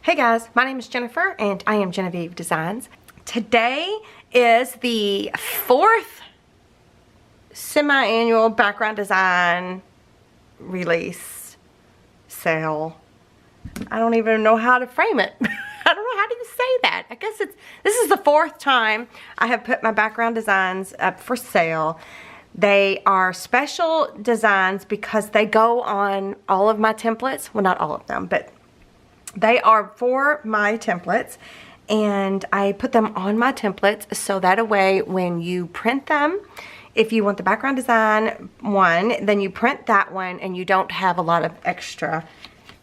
Hey guys, my name is Jennifer and I am Genevieve Designs. Today is the fourth semi-annual background design release sale. I don't even know how to frame it. I don't know how to say that. I guess this is the fourth time I have put my background designs up for sale. They are special designs because they go on all of my templates. Well, not all of them, but they are for my templates, and I put them on my templates so that a way when you print them, if you want the background design one, then you print that one and you don't have a lot of extra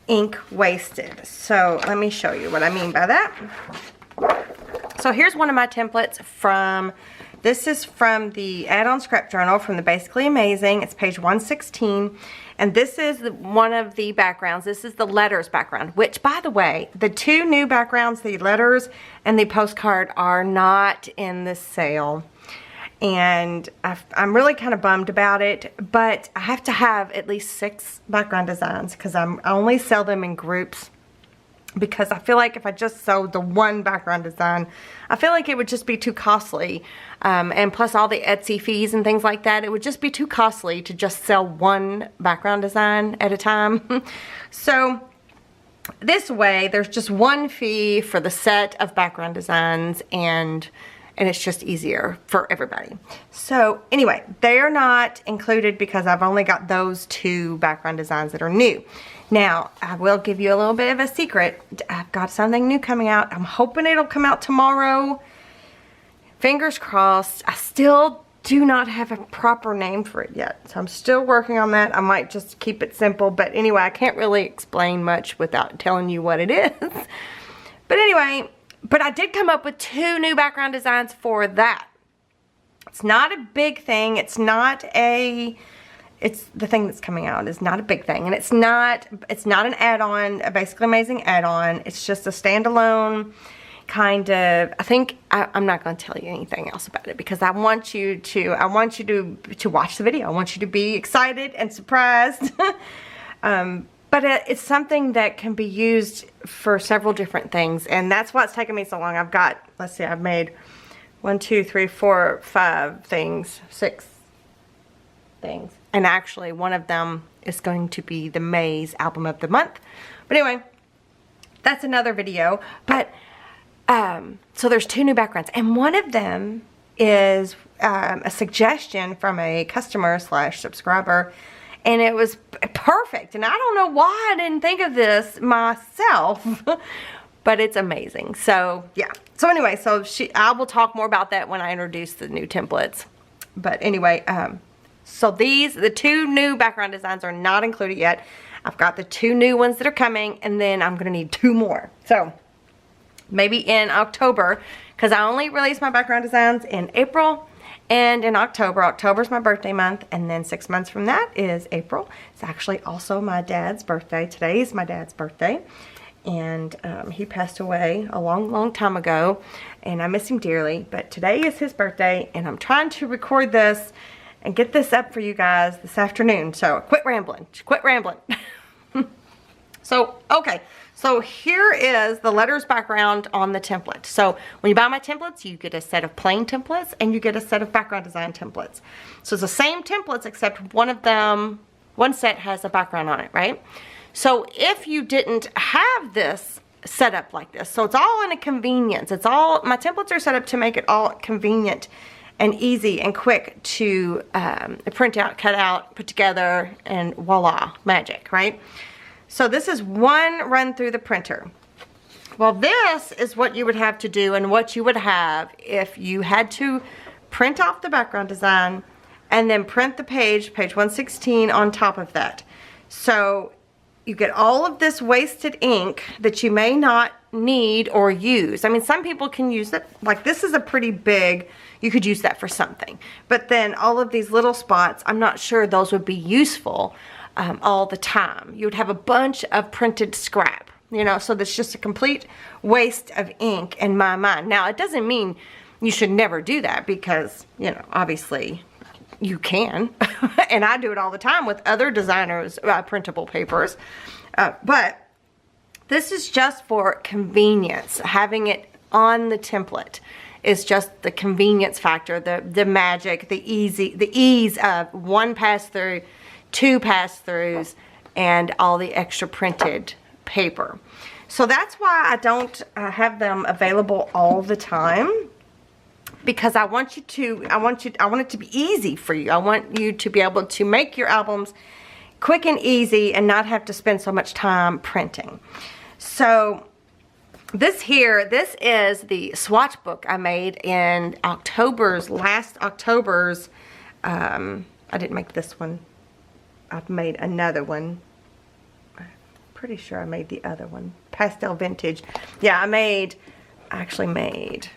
ink wasted. So let me show you what I mean by that. So here's one of my templates from, this is from the add-on scrap journal from the Basically Amazing. It's page 116. And this is one of the backgrounds. This is the letters background, which, by the way, the two new backgrounds, the letters and the postcard, are not in this sale. And I'm really kind of bummed about it, but I have to have at least 6 background designs because I only sell them in groups, because I feel like if I just sold the one background design, I feel like it would just be too costly. And plus all the Etsy fees and things like that, it would just be too costly to just sell one background design at a time. So this way, there's just one fee for the set of background designs, and it's just easier for everybody. So anyway, they are not included because I've only got those 2 background designs that are new. Now, I will give you a little bit of a secret. I've got something new coming out. I'm hoping it'll come out tomorrow. Fingers crossed. I still do not have a proper name for it yet, so I'm still working on that. I might just keep it simple, but anyway, I can't really explain much without telling you what it is. But anyway, but I did come up with 2 new background designs for that. It's not a big thing. It's the thing that's coming out is not a big thing, and it's not an add-on, a Basically Amazing add-on. It's just a standalone kind of, I'm not going to tell you anything else about it because I want you to watch the video. I want you to be excited and surprised. But it's something that can be used for several different things, and that's why it's taken me so long. I've got, let's see, I've made 1, 2, 3, 4, 5 things, 6 things. And actually, one of them is going to be the May's album of the month. But anyway, that's another video. But, so there's 2 new backgrounds. And one of them is a suggestion from a customer / subscriber. And it was perfect. And I don't know why I didn't think of this myself. But it's amazing. So, yeah. So anyway, I will talk more about that when I introduce the new templates. But anyway, so the 2 new background designs are not included yet. I've got the 2 new ones that are coming, and then I'm going to need 2 more. So maybe in October, because I only release my background designs in April and in October. October's my birthday month, and then 6 months from that is April. It's actually also my dad's birthday. Today is my dad's birthday. And he passed away a long time ago, and I miss him dearly. But today is his birthday, and I'm trying to record this and get this up for you guys this afternoon. So quit rambling. So, okay. So here is the letters background on the template. So when you buy my templates, you get a set of plain templates and you get a set of background design templates. So it's the same templates, except one set has a background on it, right? So if you didn't have this set up like this, so it's all in a convenience. My templates are set up to make it all convenient and easy and quick to print out, cut out, put together, and voila, magic, right? So this is one run through the printer. Well, this is what you would have to do, and what you would have if you had to print off the background design and then print the page 116 on top of that. So you get all of this wasted ink that you may not need or use. I mean, some people can use it. Like, this is a pretty big, you could use that for something. But then all of these little spots, I'm not sure those would be useful all the time. You would have a bunch of printed scrap, you know, so that's just a complete waste of ink in my mind. Now, it doesn't mean you should never do that, because, you know, obviously you can. And I do it all the time with other designers' printable papers. But This is just for convenience. Having it on the template is just the convenience factor, the magic, the ease of one pass through, two pass throughs, and all the extra printed paper. So that's why I don't have them available all the time, because I want it to be easy for you. I want you to be able to make your albums quick and easy and not have to spend so much time printing. So this is the swatch book I made in last October's, I didn't make this one. I've made another one. Pretty sure I made the other one. Pastel Vintage. Yeah, I actually made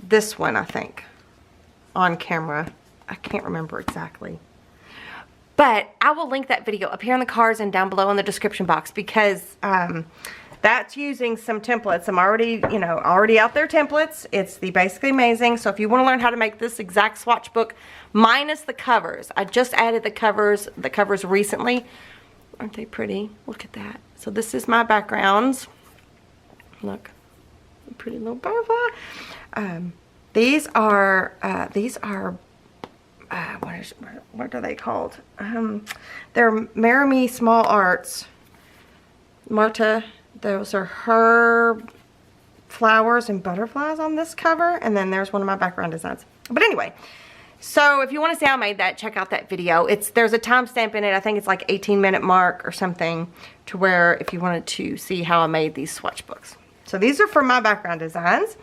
this one, I think, on camera. I can't remember exactly. But I will link that video up here in the cards and down below in the description box, because that's using some templates. Some already out there templates. It's the Basically Amazing. So if you want to learn how to make this exact swatch book minus the covers, I just added the covers recently. Aren't they pretty? Look at that. So this is my backgrounds. Look, pretty little butterfly. These are what are they called? They're Marry Small Arts. Marta, those are her flowers and butterflies on this cover, and then there's one of my background designs. But anyway, so if you want to see how I made that, check out that video. There's a timestamp in it. I think it's like 18-minute mark or something, to where if you wanted to see how I made these swatch books. So these are for my background designs,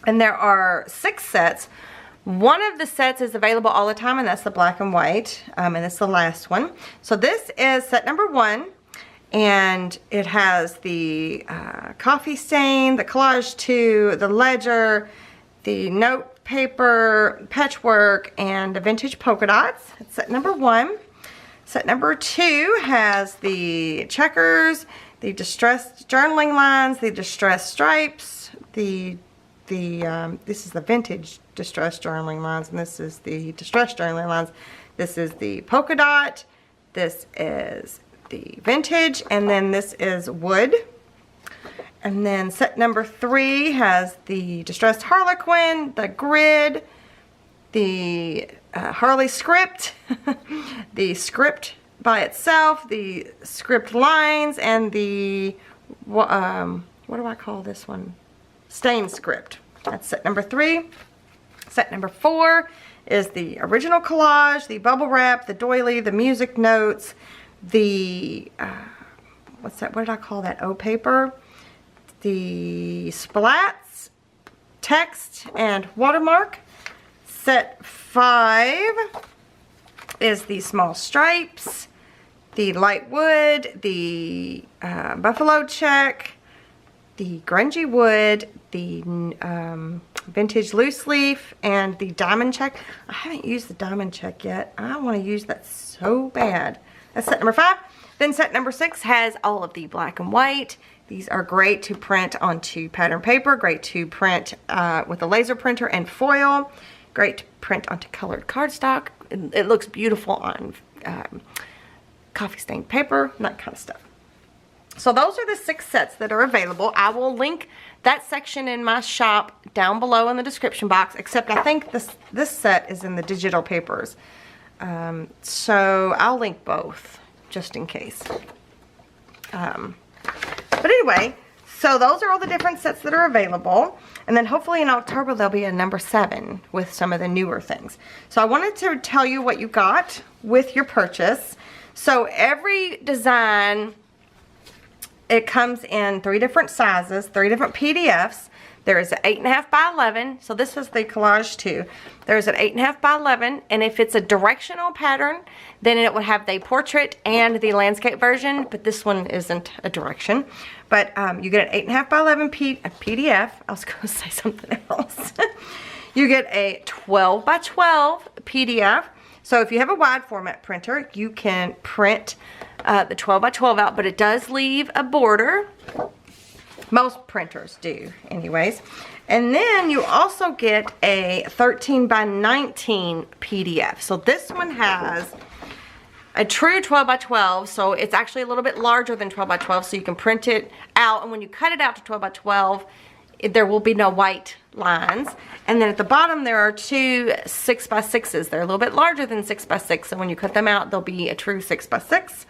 and there are 6 sets. One of the sets is available all the time, and that's the black and white, and it's the last one. So this is set number 1, and it has the coffee stain, the collage 2, the ledger, the note paper, patchwork, and the vintage polka dots. That's set number 1. Set number 2 has the checkers, the distressed journaling lines, the distressed stripes, this is the vintage distressed journaling lines, and this is the distressed journaling lines. This is the polka dot, this is the vintage, and then this is wood. And then set number 3 has the distressed harlequin, the grid, the Harley script, the script by itself, the script lines, and the what do I call this one? Stain script. That's set number 3. Set number 4 is the original collage, the bubble wrap, the doily, the music notes, the what's that? What did I call that? O paper. The splats, text, and watermark. Set 5 is the small stripes, the light wood, the buffalo check, the grungy wood, the vintage loose leaf, and the diamond check. I haven't used the diamond check yet. I want to use that so bad. That's set number 5. Then set number 6 has all of the black and white. These are great to print onto pattern paper, great to print with a laser printer and foil, great to print onto colored cardstock. It looks beautiful on coffee stained paper, that kind of stuff. So those are the 6 sets that are available. I will link that section in my shop down below in the description box, except I think this set is in the digital papers. So I'll link both, just in case. But anyway, so those are all the different sets that are available. And then hopefully in October there'll be a number 7 with some of the newer things. So I wanted to tell you what you got with your purchase. So every design, it comes in 3 different sizes, 3 different PDFs. There is an 8.5 by 11. So this is the collage 2. There's an 8.5 by 11, and if it's a directional pattern, then it would have the portrait and the landscape version, but this one isn't a direction. But you get an 8.5 by 11 PDF. I was going to say something else. You get a 12 by 12 PDF. So if you have a wide format printer, you can print the 12 by 12 out, but it does leave a border. Most printers do, anyways. And then you also get a 13 by 19 PDF. So this one has a true 12 by 12, so it's actually a little bit larger than 12 by 12, so you can print it out, and when you cut it out to 12 by 12, there will be no white lines. And then at the bottom there are two 6 by 6s. They're a little bit larger than 6 by 6, so when you cut them out, they'll be a true 6 by 6.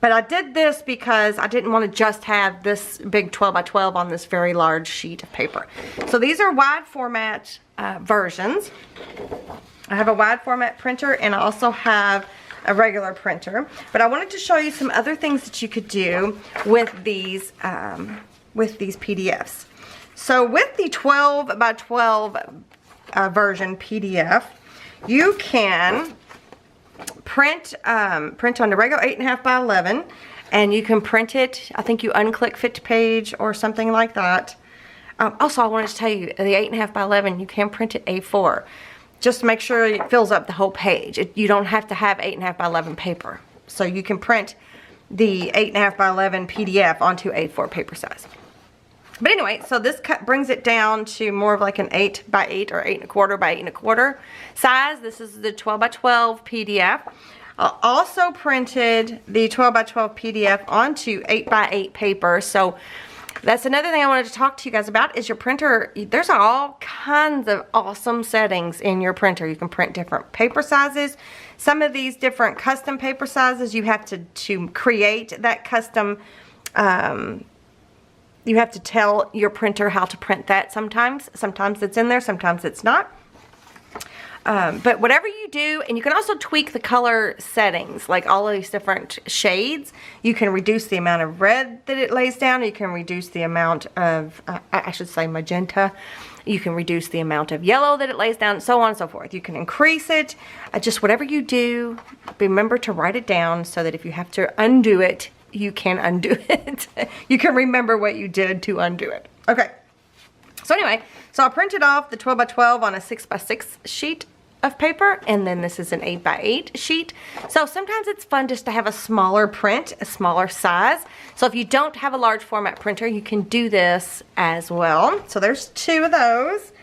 But I did this because I didn't want to just have this big 12 by 12 on this very large sheet of paper. So these are wide format versions. I have a wide format printer, and I also have a regular printer. But I wanted to show you some other things that you could do with these PDFs. So with the 12 by 12 version PDF, you can print on the regular 8.5 by 11, and you can print it. I think you unclick fit to page or something like that. Also, I wanted to tell you, the 8.5 by 11, you can print it A4. Just make sure it fills up the whole page. You don't have to have 8.5 by 11 paper. So you can print the 8.5 by 11 PDF onto A4 paper size. But anyway, so this brings it down to more of like an 8 by 8 or 8.25 by 8.25 size. This is the 12 by 12 PDF. I also printed the 12 by 12 PDF onto 8 by 8 paper. So that's another thing I wanted to talk to you guys about is your printer. There's all kinds of awesome settings in your printer. You can print different paper sizes. Some of these different custom paper sizes, you have to create that custom, you have to tell your printer how to print that sometimes. Sometimes it's in there, sometimes it's not. But whatever you do, and you can also tweak the color settings, like all of these different shades. You can reduce the amount of red that it lays down. You can reduce the amount of, I should say magenta. You can reduce the amount of yellow that it lays down, so on and so forth. You can increase it. Just whatever you do, remember to write it down so that if you have to undo it, you can undo it. You can remember what you did to undo it. Okay. So anyway, so I printed off the 12 by 12 on a 6 by 6 sheet of paper, and then this is an 8 by 8 sheet. So sometimes it's fun just to have a smaller print, a smaller size. So if you don't have a large format printer, you can do this as well. So there's two of those.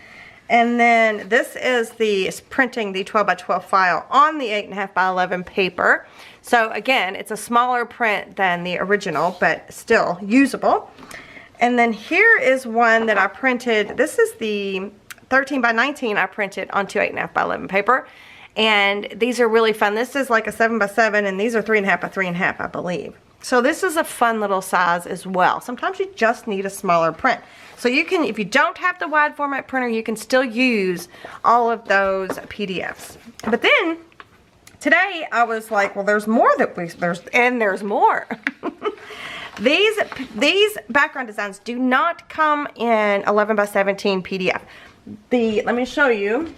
And then this is printing the 12 by 12 file on the 8.5 by 11 paper. So again, it's a smaller print than the original, but still usable. And then here is one that I printed. This is the 13 by 19 I printed onto 8.5 by 11 paper. And these are really fun. This is like a 7 by 7, and these are 3.5 by 3.5, I believe. So this is a fun little size as well. Sometimes you just need a smaller print. So you can, if you don't have the wide format printer, you can still use all of those PDFs. But then today I was like, well, there's more there's more. These background designs do not come in 11 by 17 PDF. Let me show you.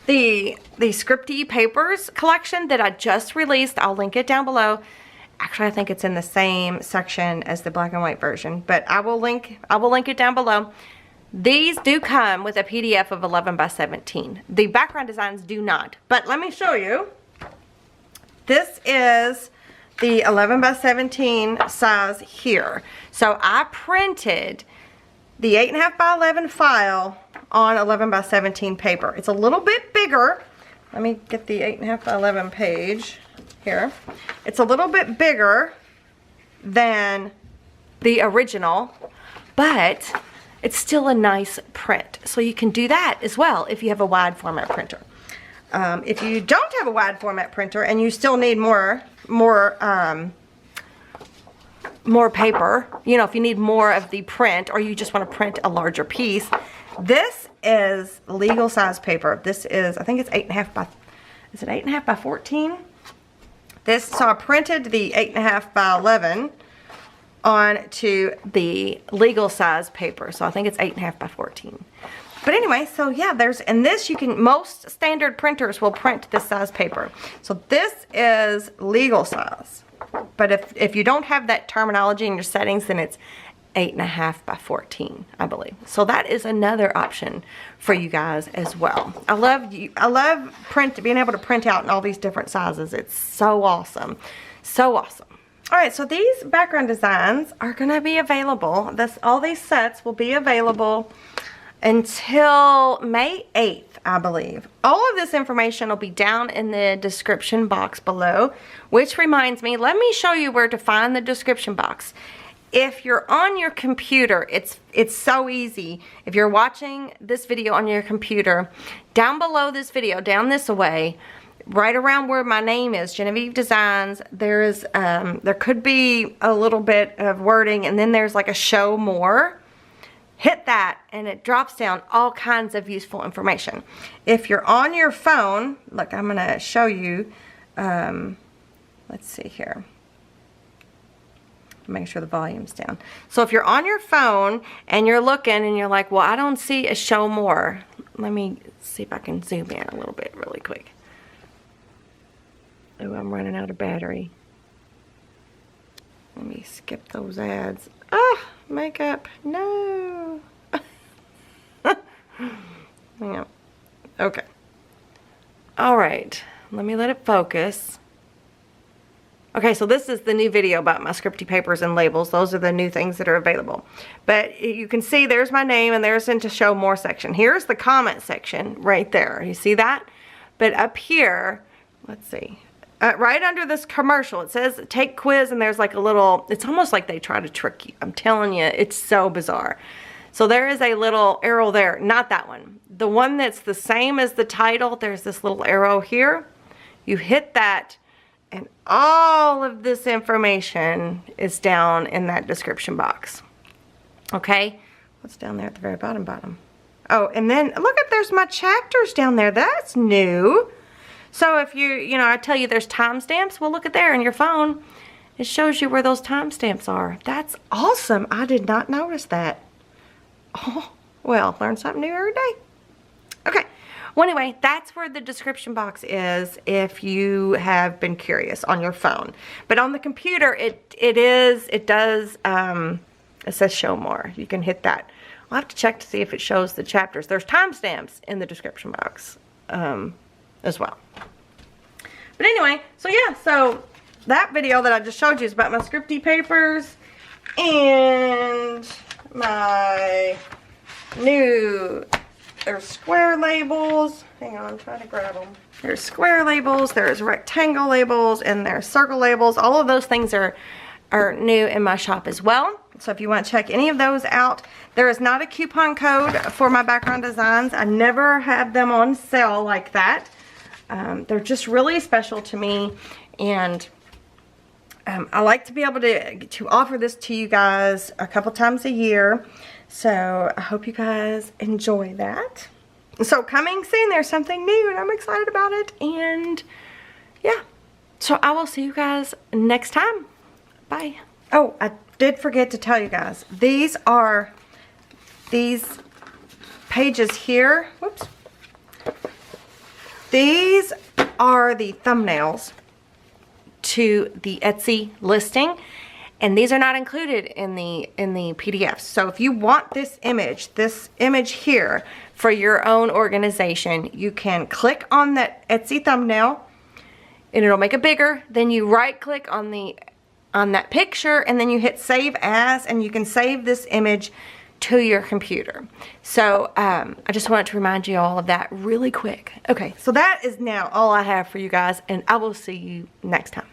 The Scripty Papers collection that I just released, I'll link it down below. Actually, I think it's in the same section as the black and white version, but I will link it down below. These do come with a PDF of 11 by 17. The background designs do not, but let me show you. This is the 11 by 17 size here. So I printed the 8.5 by 11 file on 11 by 17 paper. It's a little bit bigger. Let me get the 8.5 by 11 page here. It's a little bit bigger than the original, but it's still a nice print. So you can do that as well if you have a wide format printer. If you don't have a wide format printer and you still need more paper, you know, if you need more of the print, or you just want to print a larger piece, this is legal size paper. This is, I think it's 8.5 by, is it 8.5 by 14? So I printed the 8.5 by 11 onto the legal size paper. So I think it's 8.5 by 14. But anyway, so yeah, and this you can, most standard printers will print this size paper. So this is legal size. But if you don't have that terminology in your settings, then it's 8.5 by 14, I believe. So that is another option for you guys as well. I love being able to print out in all these different sizes. It's so awesome. So awesome. All right, so these background designs are gonna be available. All these sets will be available until May 8th, I believe. All of this information will be down in the description box below, which reminds me, let me show you where to find the description box. If you're on your computer, it's so easy. If you're watching this video on your computer, down below this video, down this way, right around where my name is, Genevieve Designs, there could be a little bit of wording, and then there's like a show more. Hit that and it drops down all kinds of useful information. If you're on your phone, look, I'm gonna show you, let's see here. Make sure the volume's down. So if you're on your phone and you're looking and you're like, well, I don't see a show more. Let me see if I can zoom in a little bit really quick. Oh, I'm running out of battery. Let me skip those ads. Ah, makeup, no. Hang on. Okay. All right, let me let it focus. Okay, so this is the new video about my scripty papers and labels. Those are the new things that are available. But you can see there's my name and there's into show more section. Here's the comment section right there. You see that? But up here, let's see. Right under this commercial, it says take quiz, and there's like a little, it's almost like they try to trick you. I'm telling you, it's so bizarre. So there is a little arrow there, not that one. The one that's the same as the title, there's this little arrow here. You hit that, and all of this information is down in that description box. Okay? What's down there at the very bottom? Oh, and then look at, there's my chapters down there. That's new. So if you know, I tell you there's timestamps, well, look at there in your phone. It shows you where those timestamps are. That's awesome. I did not notice that. Oh, well, learn something new every day. Okay. Well, anyway, that's where the description box is if you have been curious on your phone. But on the computer, it says show more. You can hit that. I'll have to check to see if it shows the chapters. There's timestamps in the description box as well. But anyway, so yeah, so that video that I just showed you is about my scripty papers and my new, there's square labels. Hang on, I'm trying to grab them. There's square labels, there's rectangle labels, and there's circle labels. All of those things are new in my shop as well. So if you want to check any of those out, there is not a coupon code for my background designs. I never have them on sale like that. They're just really special to me, and I like to be able to offer this to you guys a couple times a year. So I hope you guys enjoy that. So coming soon, there's something new, and I'm excited about it. And yeah, so I will see you guys next time. Bye. Oh, I did forget to tell you guys, these pages here, whoops. These are the thumbnails to the Etsy listing, and these are not included in the PDFs. So if you want this image here for your own organization, you can click on that Etsy thumbnail and it'll make it bigger. Then you right click on that picture, and then you hit save as, and you can save this image to your computer. So I just wanted to remind you all of that really quick. Okay, so that is now all I have for you guys, and I will see you next time.